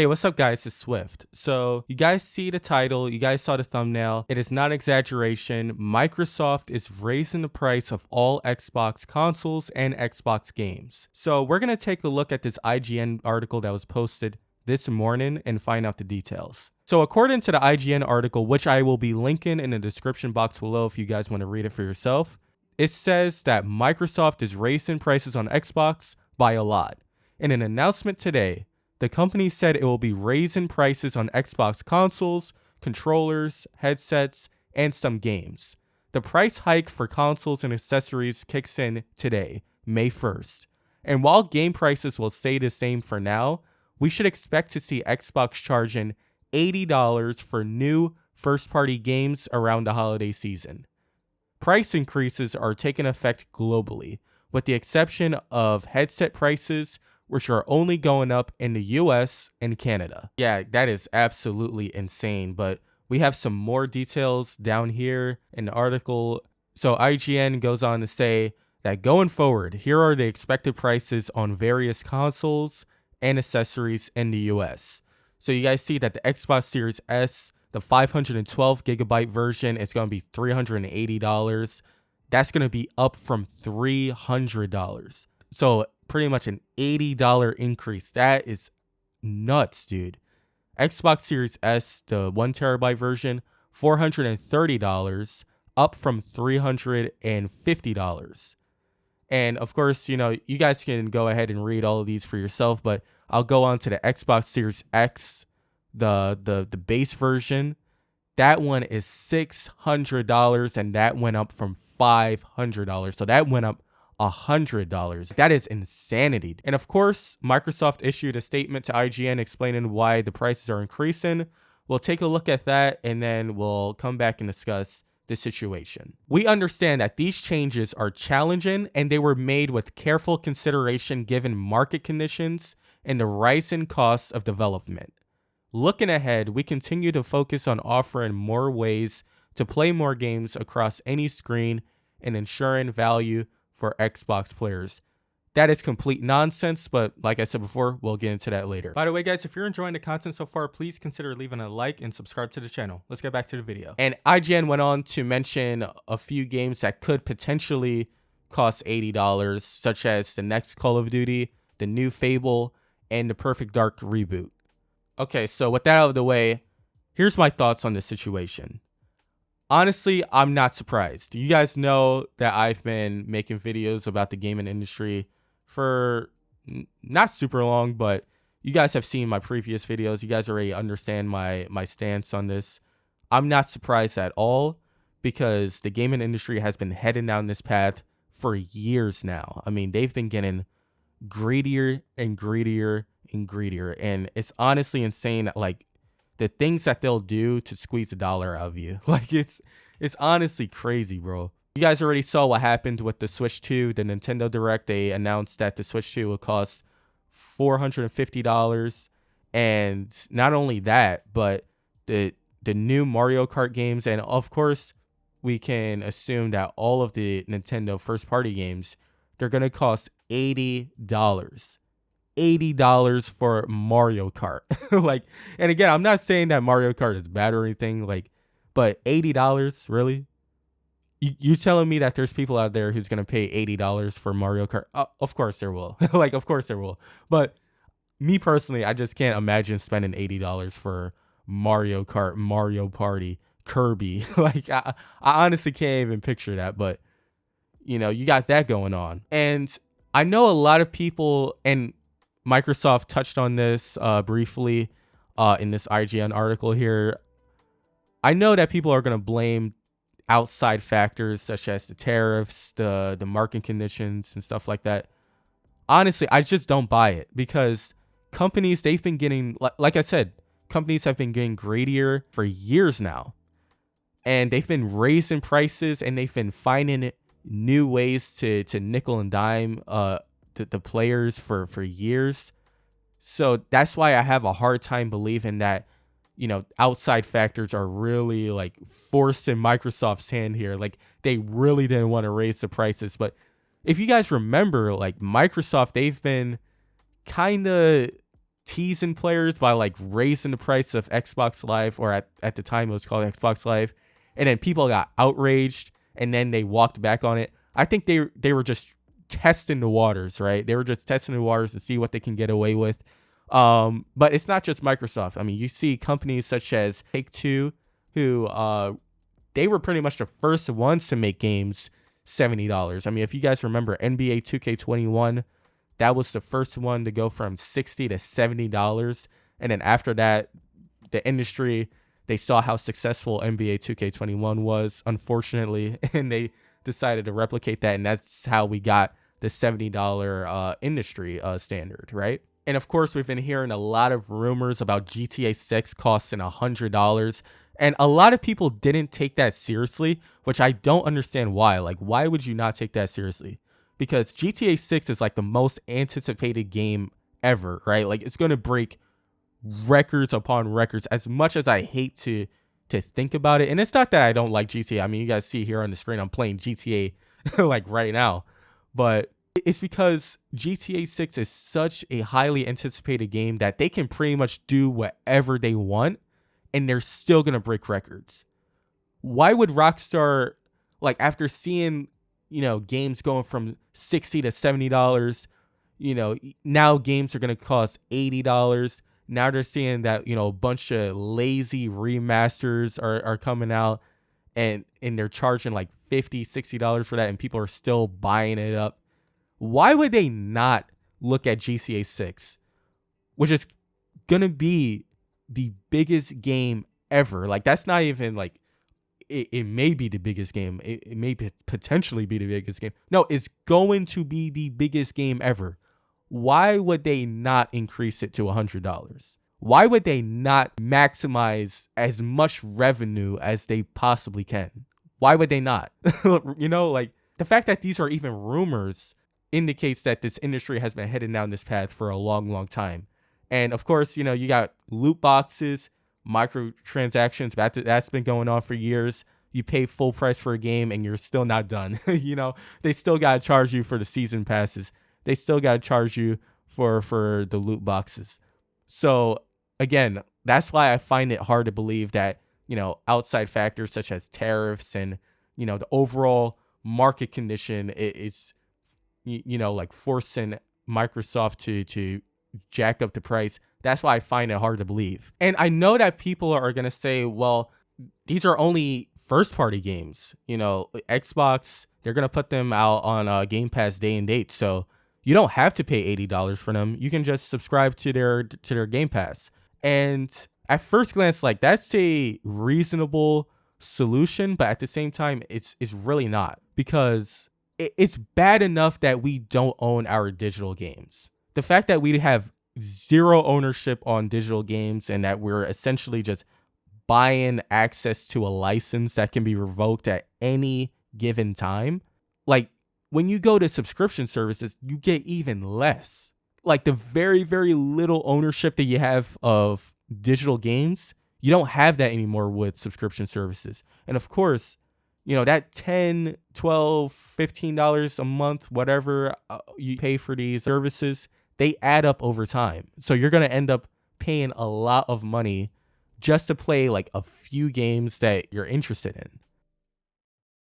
Hey, what's up guys, it's Swift. So you guys see the title, you guys saw the thumbnail. It is not exaggeration. Microsoft is raising the price of all Xbox consoles and Xbox games. So we're gonna take a look at this IGN article that was posted this morning and find out the details. So according to the IGN article, which I will be linking in the description box below if you guys want to read it for yourself, it says that Microsoft is raising prices on Xbox by a lot. In an announcement today, the company said it will be raising prices on Xbox consoles, controllers, headsets, and some games. The price hike for consoles and accessories kicks in today, May 1st. And while game prices will stay the same for now, we should expect to see Xbox charging $80 for new first-party games around the holiday season. Price increases are taking effect globally, with the exception of headset prices, which are only going up in the US and Canada. Yeah, that is absolutely insane, but we have some more details down here in the article. So IGN goes on to say that going forward, here are the expected prices on various consoles and accessories in the US. So you guys see that the Xbox Series S, the 512 gigabyte version, is going to be $380. That's going to be up from $300. So pretty much an $80 increase. That is nuts, dude. Xbox Series S, the 1 terabyte version, $430, up from $350. And of course, you guys can go ahead and read all of these for yourself, but I'll go on to the Xbox Series X, the base version. That one is $600, and that went up from $500. So that went up $100. That is insanity. And of course, Microsoft issued a statement to IGN explaining why the prices are increasing. We'll take a look at that and then we'll come back and discuss the situation. We understand that these changes are challenging and they were made with careful consideration given market conditions and the rising costs of development. Looking ahead, we continue to focus on offering more ways to play more games across any screen and ensuring value for Xbox players. That is complete nonsense, but like I said before, we'll get into that later. By the way, guys, if you're enjoying the content so far, please consider leaving a like and subscribe to the channel. Let's get back to the video. And IGN went on to mention a few games that could potentially cost $80, such as the next Call of Duty, the new Fable, and the Perfect Dark reboot. Okay, so with that out of the way, here's my thoughts on this situation. Honestly, I'm not surprised. You guys know that I've been making videos about the gaming industry for not super long, but you guys have seen my previous videos. You guys already understand my stance on this. I'm not surprised at all because the gaming industry has been heading down this path for years now. I mean, they've been getting greedier and greedier and greedier, and it's honestly insane, like, the things that they'll do to squeeze a dollar out of you. Like, it's honestly crazy, bro. You guys already saw what happened with the Switch 2, the Nintendo Direct. They announced that the Switch 2 will cost $450. And not only that, but the new Mario Kart games. And of course, we can assume that all of the Nintendo first-party games, they're going to cost $80. $80 for Mario Kart. Like, and again, I'm not saying that Mario Kart is bad or anything, like, but $80, really? You telling me that there's people out there who's gonna pay $80 for Mario Kart? Of course there will. Like, of course there will. But me personally, I just can't imagine spending $80 for Mario Kart, Mario Party, Kirby. Like, I honestly can't even picture that. But you got that going on, and I know a lot of people, and Microsoft touched on this briefly in this IGN article here. I know that people are going to blame outside factors such as the tariffs, the market conditions, and stuff like that. Honestly, I just don't buy it because companies, they've been getting, like I said, companies have been getting greedier for years now. And they've been raising prices and they've been finding new ways to nickel and dime the players for years. So that's why I have a hard time believing that outside factors are really like forcing Microsoft's hand here. Like, they really didn't want to raise the prices. But if you guys remember, like, Microsoft, they've been kind of teasing players by like raising the price of Xbox Live, or at the time it was called Xbox Live, and then people got outraged and then they walked back on it. I think they were just testing the waters, right? They were just testing the waters to see what they can get away with. But it's not just Microsoft. I mean, you see companies such as Take-Two, who they were pretty much the first ones to make games $70. I mean, if you guys remember NBA 2K21, that was the first one to go from $60 to $70. And then after that, the industry, they saw how successful NBA 2K21 was, unfortunately, and they decided to replicate that. And that's how we got the $70 industry standard, right? And of course, we've been hearing a lot of rumors about GTA 6 costing $100. And a lot of people didn't take that seriously, which I don't understand why. Like, why would you not take that seriously? Because GTA 6 is like the most anticipated game ever, right? Like, it's going to break records upon records, as much as I hate to think about it. And it's not that I don't like GTA. I mean, you guys see here on the screen, I'm playing GTA like right now. But it's because GTA 6 is such a highly anticipated game that they can pretty much do whatever they want and they're still going to break records. Why would Rockstar, like, after seeing, you know, games going from $60 to $70, you know, now games are going to cost $80. Now they're seeing that, you know, a bunch of lazy remasters are coming out and they're charging like $50, $60 for that, and people are still buying it up. Why would they not look at GTA 6, which is going to be the biggest game ever? Like, that's not even like, it may be the biggest game. It may potentially be the biggest game. No, it's going to be the biggest game ever. Why would they not increase it to $100? Why would they not maximize as much revenue as they possibly can? Why would they not? You know, like, the fact that these are even rumors indicates that this industry has been heading down this path for a long, long time. And of course, you know, you got loot boxes, microtransactions, that's been going on for years. You pay full price for a game and you're still not done. You know, they still got to charge you for the season passes. They still got to charge you for the loot boxes. So again, that's why I find it hard to believe that, you know, outside factors such as tariffs and, you know, the overall market condition is, you know, like forcing Microsoft to jack up the price. That's why I find it hard to believe. And I know that people are going to say, well, these are only first party games. You know, Xbox, they're going to put them out on Game Pass day and date. So you don't have to pay $80 for them. You can just subscribe to their Game Pass. And at first glance, like, that's a reasonable solution, but at the same time, it's really not, because it's bad enough that we don't own our digital games. The fact that we have zero ownership on digital games and that we're essentially just buying access to a license that can be revoked at any given time. Like, when you go to subscription services, you get even less. Like, the very, very little ownership that you have of digital games, you don't have that anymore with subscription services. And of course, you know, that $10, $12, $15 a month, whatever you pay for these services, they add up over time. So you're going to end up paying a lot of money just to play like a few games that you're interested in.